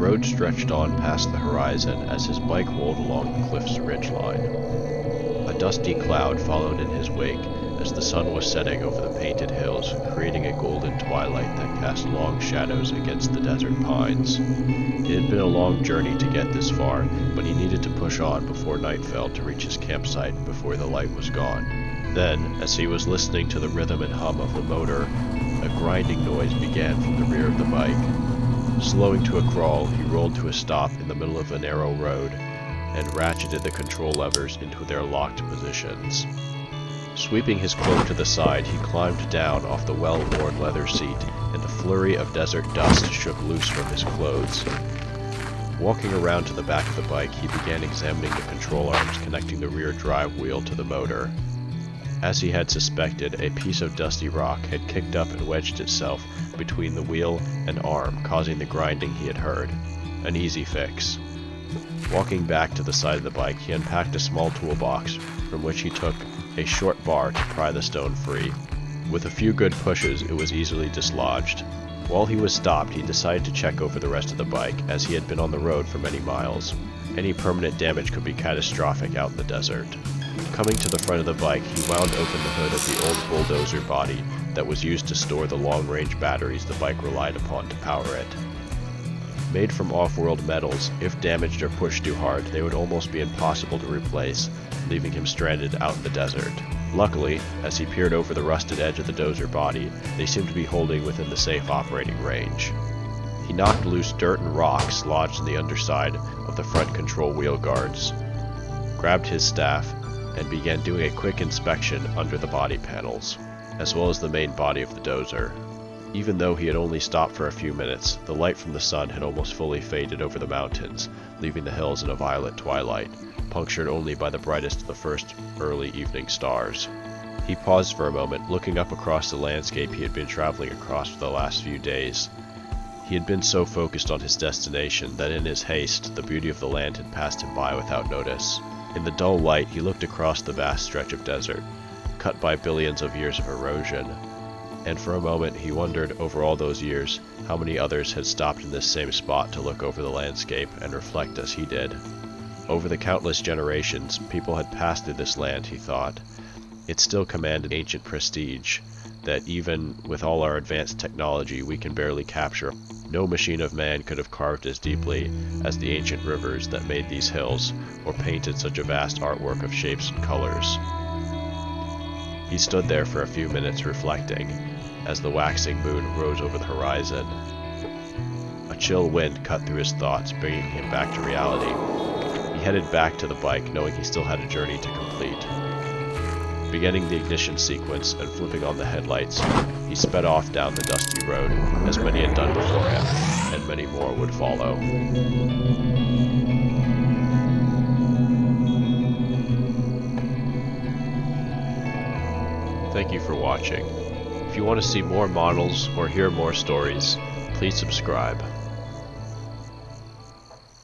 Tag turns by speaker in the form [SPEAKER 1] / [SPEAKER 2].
[SPEAKER 1] road stretched on past the horizon as his bike rolled along the cliff's ridgeline. A dusty cloud followed in his wake as the sun was setting over the painted hills, creating a golden twilight that cast long shadows against the desert pines. It had been a long journey to get this far, but he needed to push on before night fell to reach his campsite before the light was gone. Then, as he was listening to the rhythm and hum of the motor, a grinding noise began from the rear of the bike. Slowing to a crawl, he rolled to a stop in the middle of a narrow road and ratcheted the control levers into their locked positions. Sweeping his cloak to the side, he climbed down off the well-worn leather seat, and a flurry of desert dust shook loose from his clothes. Walking around to the back of the bike, he began examining the control arms connecting the rear drive wheel to the motor. As he had suspected, a piece of dusty rock had kicked up and wedged itself between the wheel and arm, causing the grinding he had heard. An easy fix. Walking back to the side of the bike, he unpacked a small toolbox, from which he took a short bar to pry the stone free. With a few good pushes, it was easily dislodged. While he was stopped, he decided to check over the rest of the bike, as he had been on the road for many miles. Any permanent damage could be catastrophic out in the desert. Coming to the front of the bike, he wound open the hood of the old bulldozer body that was used to store the long-range batteries the bike relied upon to power it. Made from off-world metals, if damaged or pushed too hard, they would almost be impossible to replace, leaving him stranded out in the desert. Luckily, as he peered over the rusted edge of the dozer body, they seemed to be holding within the safe operating range. He knocked loose dirt and rocks lodged in the underside of the front control wheel guards, grabbed his staff, and began doing a quick inspection under the body panels, as well as the main body of the dozer. Even though he had only stopped for a few minutes, the light from the sun had almost fully faded over the mountains, leaving the hills in a violet twilight, punctured only by the brightest of the first early evening stars. He paused for a moment, looking up across the landscape he had been traveling across for the last few days. He had been so focused on his destination that in his haste, the beauty of the land had passed him by without notice. In the dull light, he looked across the vast stretch of desert, cut by billions of years of erosion, and for a moment he wondered, over all those years, how many others had stopped in this same spot to look over the landscape and reflect as he did. Over the countless generations, people had passed through this land, he thought. It still commanded ancient prestige that even with all our advanced technology we can barely capture. No machine of man could have carved as deeply as the ancient rivers that made these hills, or painted such a vast artwork of shapes and colors. He stood there for a few minutes reflecting, as the waxing moon rose over the horizon. A chill wind cut through his thoughts, bringing him back to reality. He headed back to the bike, knowing he still had a journey to complete. Beginning the ignition sequence and flipping on the headlights, he sped off down the dusty road, as many had done before him, and many more would follow. Thank you for watching. If you want to see more models or hear more stories, please subscribe.